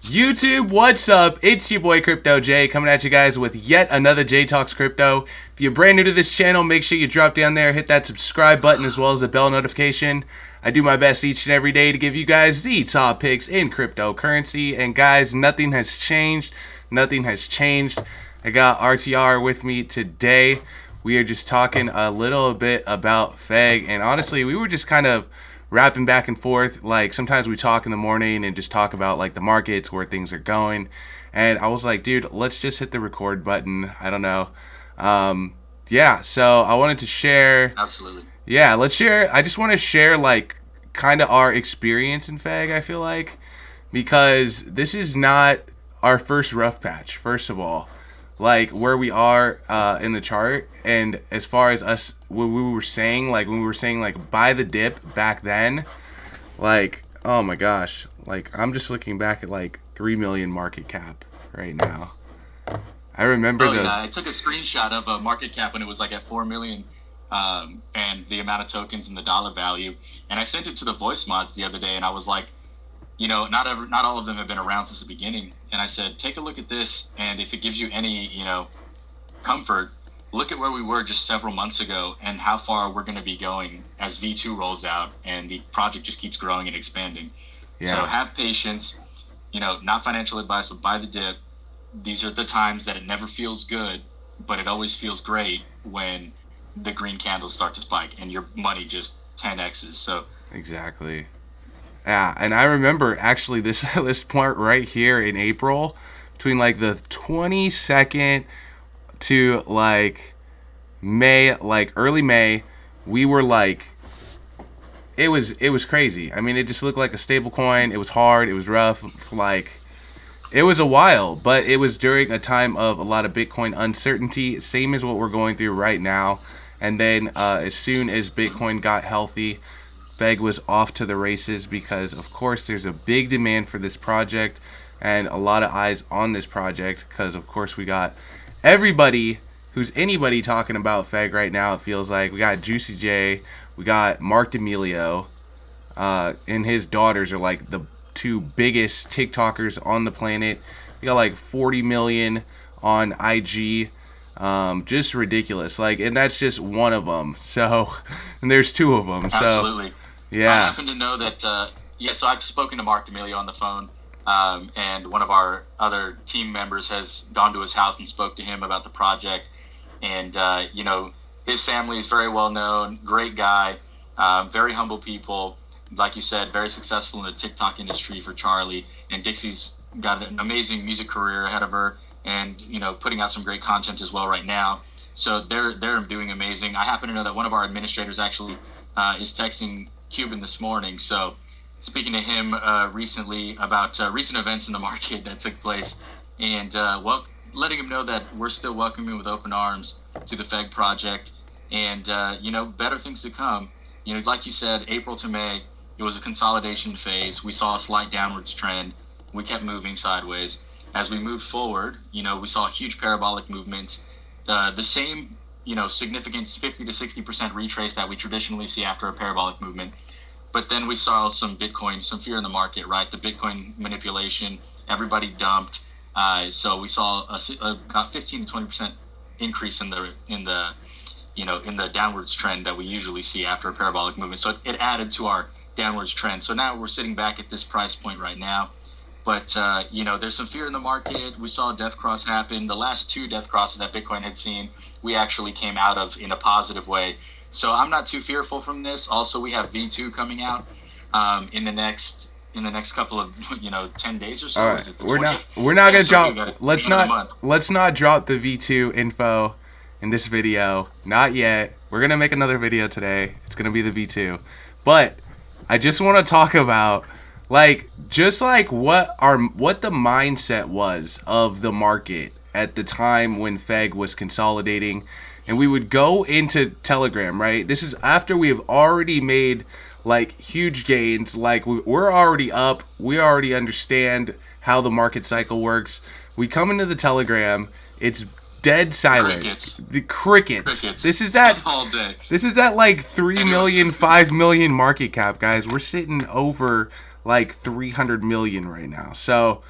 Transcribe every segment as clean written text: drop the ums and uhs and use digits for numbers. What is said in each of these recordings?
YouTube, what's up? It's your boy Crypto J coming at you guys with yet another J Talks Crypto. If you're brand new to this channel, make sure you drop down there, hit that subscribe button as well as the bell notification. I do my best each and every day to give you guys the top picks in cryptocurrency. And guys, nothing has changed. Nothing has changed. I got RTR with me today. We are just talking a little bit about FEG. And honestly, we were just kind of rapping back and forth. Like sometimes we talk in the morning and just talk about like the markets, where things are going. And I was like, dude, let's just hit the record button. I don't know. Yeah, so I wanted to share. Absolutely. Yeah, let's share. I just want to share like kind of our experience in FEG, I feel like, because this is not our first rough patch, first of all. Like where we are in the chart, and as far as us, when we were saying like buy the dip back then, like oh my gosh, like I'm just looking back at like 3 million market cap right now. I remember Oh those. yeah, I took a screenshot of a market cap when it was like at 4 million, and the amount of tokens and the dollar value, and I sent it to the voice mods the other day, and I was like, not all of them have been around since the beginning, and I said, take a look at this, and if it gives you any, comfort, look at where we were just several months ago and how far we're going to be going as V2 rolls out and the project just keeps growing and expanding. Yeah. So have patience, not financial advice, but buy the dip. These are the times that it never feels good, but it always feels great when the green candles start to spike and your money just 10x's. So Exactly. Yeah, and I remember actually this this part right here in April, between like the 22nd to like May, like early May, we were like, it was crazy. I mean, it just looked like a stable coin. It was hard. It was rough. Like it was a while, but it was during a time of a lot of Bitcoin uncertainty, same as what we're going through right now. And then as soon as Bitcoin got healthy, FEG was off to the races because, of course, there's a big demand for this project and a lot of eyes on this project because, of course, we got everybody who's anybody talking about FEG right now. It feels like we got Juicy J, we got Mark D'Amelio, and his daughters are like the two biggest TikTokers on the planet. We got like 40 million on IG. Just ridiculous. Like, and that's just one of them. So, and there's two of them. So, absolutely. yeah. I happen to know that, so I've spoken to Mark D'Amelio on the phone, and one of our other team members has gone to his house and spoke to him about the project. And, his family is very well known, great guy, very humble people. Like you said, very successful in the TikTok industry for Charlie. And Dixie's got an amazing music career ahead of her and, putting out some great content as well right now. So they're doing amazing. I happen to know that one of our administrators actually is texting Cuban this morning. So speaking to him recently about recent events in the market that took place, and letting him know that we're still welcoming with open arms to the FEG project, and better things to come. Like you said, April to May, it was a consolidation phase. We saw a slight downwards trend. We kept moving sideways. As we moved forward, we saw huge parabolic movements. The same significant 50 to 60% retrace that we traditionally see after a parabolic movement. But then we saw some fear in the market, right? The Bitcoin manipulation, everybody dumped. So we saw about 15 to 20% increase in the downwards trend that we usually see after a parabolic movement. So it added to our downwards trend. So now we're sitting back at this price point right now. But, there's some fear in the market. We saw a death cross happen. The last two death crosses that Bitcoin had seen, we actually came out of in a positive way. So I'm not too fearful from this. Also, we have V2 coming out in the next couple of 10 days or so. All right. Is it the We're 20th? not gonna So drop. Let's not drop the V2 info in this video. Not yet. We're gonna make another video today. It's gonna be the V2, but I just want to talk about what the mindset was of the market at the time when FEG was consolidating, and we would go into Telegram, right? This is after we have already made like huge gains. Like we're already up. We already understand how the market cycle works. We come into the Telegram. It's dead silent. Crickets. The crickets. This is all day. This is at like 3 million, 5 million market cap, guys. We're sitting over like 300 million right now. So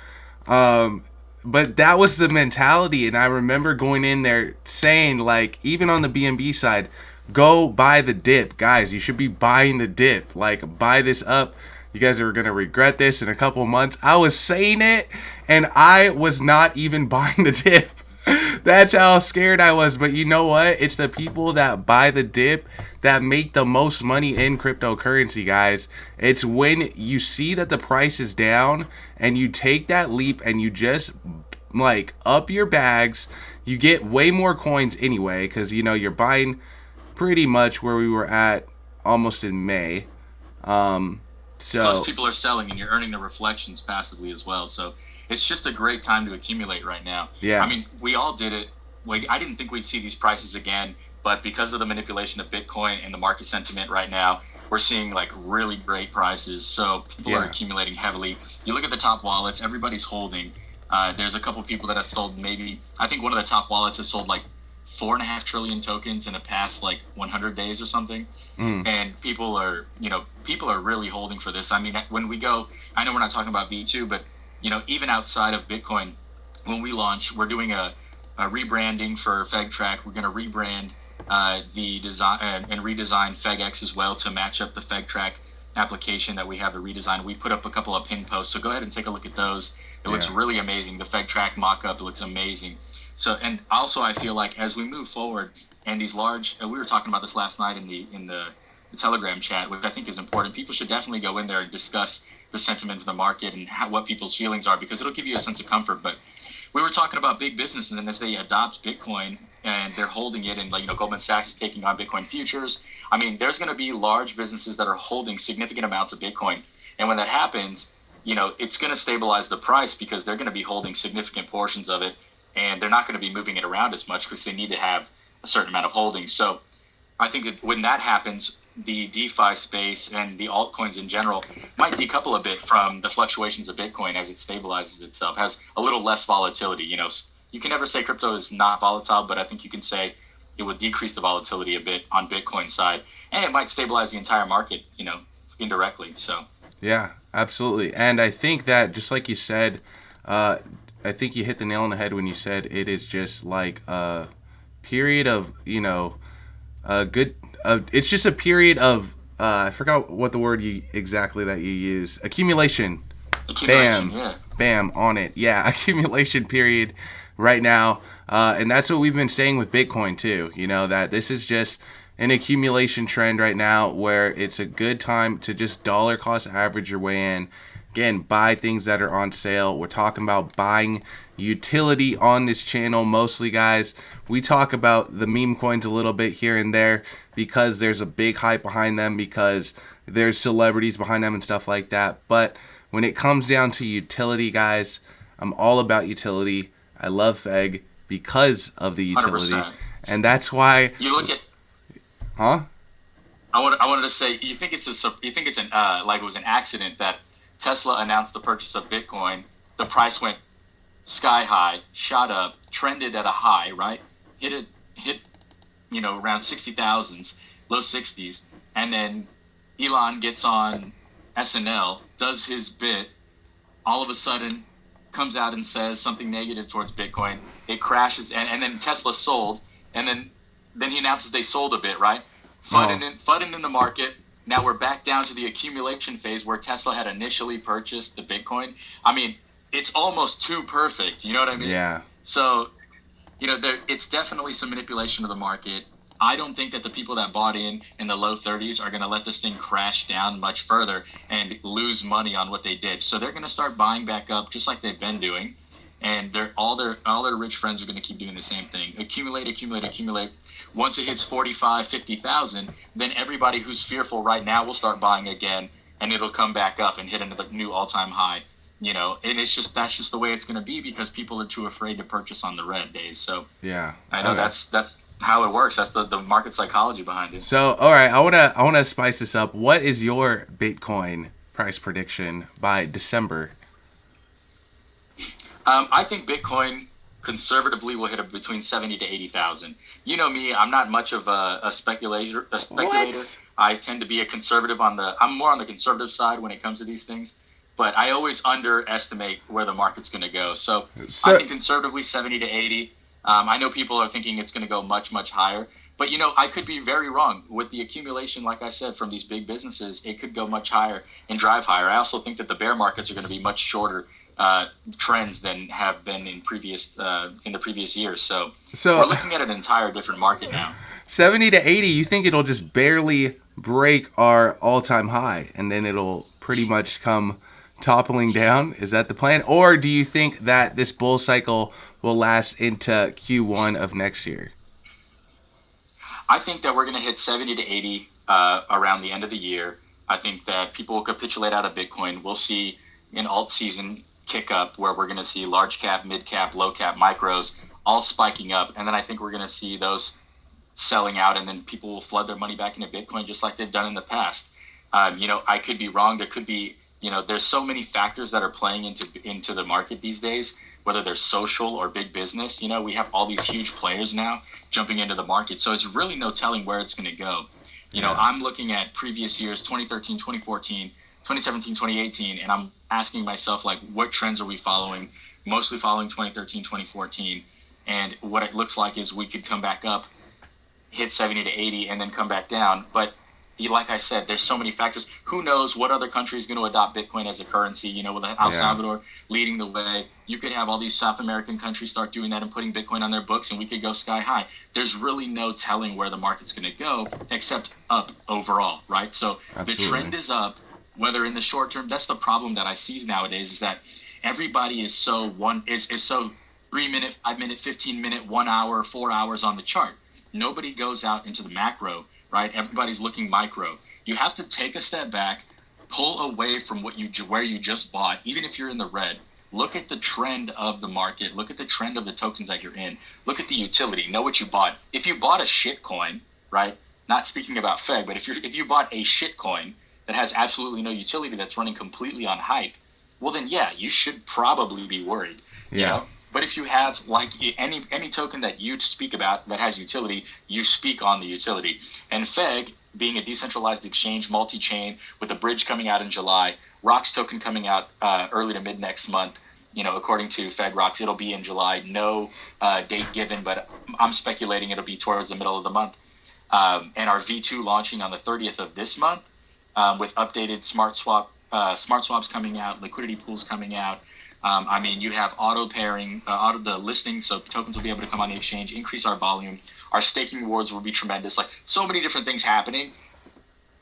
But that was the mentality, and I remember going in there saying, like, even on the BNB side, go buy the dip, guys. You should be buying the dip. Like, buy this up. You guys are gonna regret this in a couple of months. I was saying it, and I was not even buying the dip. That's how scared I was. But you know what? It's the people that buy the dip that make the most money in cryptocurrency, guys. It's when you see that the price is down and you take that leap and you just like up your bags. You get way more coins anyway because you know you're buying pretty much where we were at almost in May. Um, Plus, so people are selling, and you're earning the reflections passively as well. So it's just a great time to accumulate right now. yeah, I mean, we all did it. I didn't think we'd see these prices again, but because of the manipulation of Bitcoin and the market sentiment right now, we're seeing like really great prices. So people are yeah, accumulating heavily. You look at the top wallets; everybody's holding. There's a couple people that have sold maybe. I think one of the top wallets has sold like 4.5 trillion tokens in the past like 100 days or something. mm, And people are really holding for this. I mean, when we go, I know we're not talking about V2, but even outside of Bitcoin, when we launch, we're doing a rebranding for FEG. We're going to rebrand the design and redesign FEGX as well to match up the FEG application that we have to redesign. We put up a couple of pin posts, so go ahead and take a look at those. It looks yeah, really amazing. The FEG mock-up, it looks amazing. So, and also I feel like as we move forward, and these large, we were talking about this last night in the Telegram chat, which I think is important. People should definitely go in there and discuss the sentiment of the market and what people's feelings are, because it'll give you a sense of comfort. But we were talking about big businesses, and as they adopt Bitcoin and they're holding it, and Goldman Sachs is taking on Bitcoin futures. I mean, there's going to be large businesses that are holding significant amounts of Bitcoin, and when that happens, it's going to stabilize the price because they're going to be holding significant portions of it, and they're not going to be moving it around as much because they need to have a certain amount of holdings. So I think that when that happens, the DeFi space and the altcoins in general might decouple a bit from the fluctuations of Bitcoin as it stabilizes itself, has a little less volatility. You can never say crypto is not volatile, but I think you can say it would decrease the volatility a bit on Bitcoin side, and it might stabilize the entire market, indirectly. So yeah, absolutely. And I think that just like you said, uh, I think you hit the nail on the head when you said it is just like a period of a good. It's just a period of I forgot what the word you exactly that you use. Accumulation. accumulation, Bam, yeah. bam on it. Yeah, accumulation period right now, and that's what we've been saying with Bitcoin too. That this is just an accumulation trend right now, where it's a good time to just dollar cost average your way in. Again, buy things that are on sale. We're talking about buying utility on this channel mostly, guys. We talk about the meme coins a little bit here and there because there's a big hype behind them, because there's celebrities behind them and stuff like that. But when it comes down to utility, guys, I'm all about utility. I love FEG because of the utility. 100%. And that's why, You look at. huh? I wanted to say, you think it's an like it was an accident that Tesla announced the purchase of Bitcoin. The price went sky high, shot up, trended at a high, right? Hit around 60,000s, low 60s, and then Elon gets on SNL, does his bit, all of a sudden comes out and says something negative towards Bitcoin. It crashes, and then Tesla sold, and then he announces they sold a bit, right? Flooding in the market. Now we're back down to the accumulation phase where Tesla had initially purchased the Bitcoin. I mean, it's almost too perfect. You know what I mean? Yeah. So, it's definitely some manipulation of the market. I don't think that the people that bought in the low 30s are going to let this thing crash down much further and lose money on what they did. So they're going to start buying back up just like they've been doing. And all their rich friends are going to keep doing the same thing. Accumulate. Once it hits 45, 50,000, then everybody who's fearful right now will start buying again, and it'll come back up and hit another new all-time high. And that's just the way it's going to be because people are too afraid to purchase on the red days. So Yeah. I know that's how it works. That's the market psychology behind it. So, all right, I wanna spice this up. What is your Bitcoin price prediction by December? I think Bitcoin conservatively will hit between 70 to 80,000. You know me, I'm not much of a speculator. What? I tend to be a conservative I'm more on the conservative side when it comes to these things. but I always underestimate where the market's going to go. So I So think conservatively 70 to 80. I know people are thinking it's going to go much, much higher. But, I could be very wrong. With the accumulation, like I said, from these big businesses, it could go much higher and drive higher. I also think that the bear markets are going to be much shorter trends than have been in the previous years. So we're so looking at an entire different market now. 70 to 80, you think it'll just barely break our all-time high and then it'll pretty much come toppling down? Is that the plan? Or do you think that this bull cycle will last into Q1 of next year? I think that we're going to hit 70 to 80 around the end of the year. I think that people will capitulate out of Bitcoin. We'll see an alt season kick up where we're going to see large cap, mid cap, low cap, micros all spiking up. And then I think we're going to see those selling out, and then people will flood their money back into Bitcoin just like they've done in the past. I could be wrong. There could be, there's so many factors that are playing into the market these days, whether they're social or big business. We have all these huge players now jumping into the market. So it's really no telling where it's going to go. I'm looking at previous years, 2013, 2014, 2017, 2018, and I'm asking myself, like, what trends are we following? Mostly following 2013, 2014. And what it looks like is we could come back up, hit 70 to 80, and then come back down. But like I said, there's so many factors. Who knows what other country is going to adopt Bitcoin as a currency? With El Salvador leading the way, you could have all these South American countries start doing that and putting Bitcoin on their books, and we could go sky high. There's really no telling where the market's going to go, except up overall, right? So Absolutely. The trend is up, whether in the short term. That's the problem that I see nowadays, is that everybody is so 3 minute, 5 minute, 15 minute, 1 hour, 4 hours on the chart. Nobody goes out into the macro, right? Everybody's looking micro. You have to take a step back, pull away from where you just bought, even if you're in the red. Look at the trend of the market. Look at the trend of the tokens that you're in. Look at the utility. Know what you bought. If you bought a shit coin, right? Not speaking about FEG, but if you bought a shit coin that has absolutely no utility, that's running completely on hype, well then you should probably be worried. Yeah. But if you have, like, any token that you speak about that has utility, you speak on the utility. And FEG, being a decentralized exchange, multi-chain, with a bridge coming out in July, Rocks token coming out early to mid next month, according to FEG Rocks, it'll be in July. No date given, but I'm speculating it'll be towards the middle of the month. And our V2 launching on the 30th of this month, with updated smart swaps coming out, liquidity pools coming out. You have auto pairing, the listings, so tokens will be able to come on the exchange, increase our volume. Our staking rewards will be tremendous. Like, so many different things happening.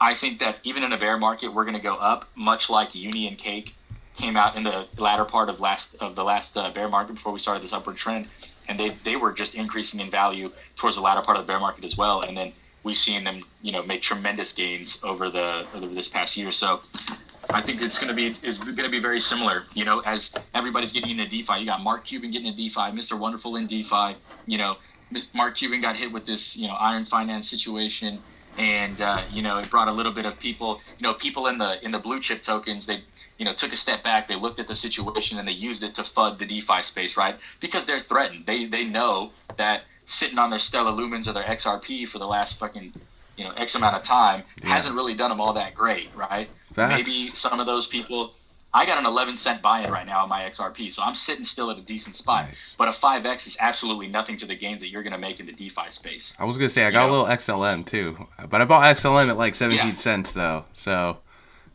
I think that even in a bear market, we're going to go up, much like Uni and Cake came out in the latter part of the last bear market before we started this upward trend, and they were just increasing in value towards the latter part of the bear market as well. And then we've seen them, make tremendous gains over this past year. So I think it's going to be very similar. As everybody's getting into DeFi, you got Mark Cuban getting into DeFi, Mr. Wonderful in DeFi. Mark Cuban got hit with this, iron finance situation, and it brought a little bit of people. People in the blue chip tokens, they took a step back. They looked at the situation and they used it to FUD the DeFi space, right? Because they're threatened. They know that sitting on their Stellar Lumens or their XRP for the last fucking X amount of time hasn't really done them all that great, right? Facts. Maybe some of those people. I got an 11-cent buy-in right now on my XRP, so I'm sitting still at a decent spot. Nice. But a 5x is absolutely nothing to the gains that you're going to make in the DeFi space. I was going to say, I got a little XLM too, but I bought XLM at like 17 cents though, so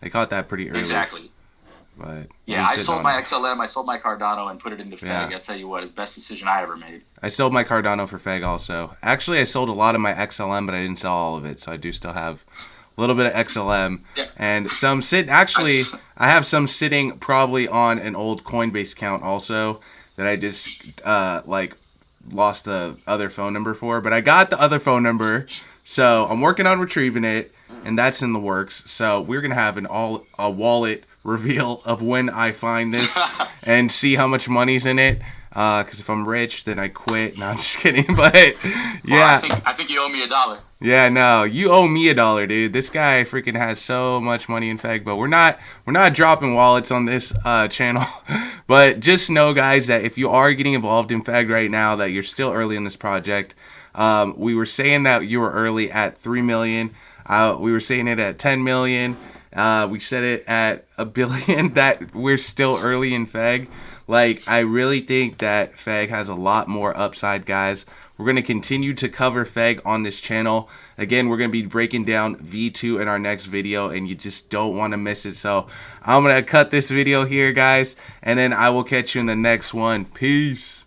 they caught that pretty early. Exactly. But I sold my XLM, I sold my Cardano and put it into FEG. I'll tell you what, it's the best decision I ever made. I sold my Cardano for FEG also. Actually, I sold a lot of my XLM, but I didn't sell all of it, so I do still have a little bit of XLM. Yeah. And some I have some sitting probably on an old Coinbase account also that I just lost the other phone number for. But I got the other phone number, so I'm working on retrieving it, and that's in the works. So we're going to have a wallet reveal of when I find this and see how much money's in it. Because if I'm rich, then I quit. No, I'm just kidding. But yeah, well, I think you owe me $1. Yeah, no, you owe me $1, dude. This guy freaking has so much money in FEG, but we're not dropping wallets on this channel. But just know, guys, that if you are getting involved in FEG right now, that you're still early in this project. We were saying that you were early at 3 million. We were saying it at 10 million. We said it at a billion that we're still early in FEG. Like, I really think that FEG has a lot more upside, guys. We're going to continue to cover FEG on this channel. Again, we're going to be breaking down V2 in our next video, and you just don't want to miss it. So I'm going to cut this video here, guys, and then I will catch you in the next one. Peace.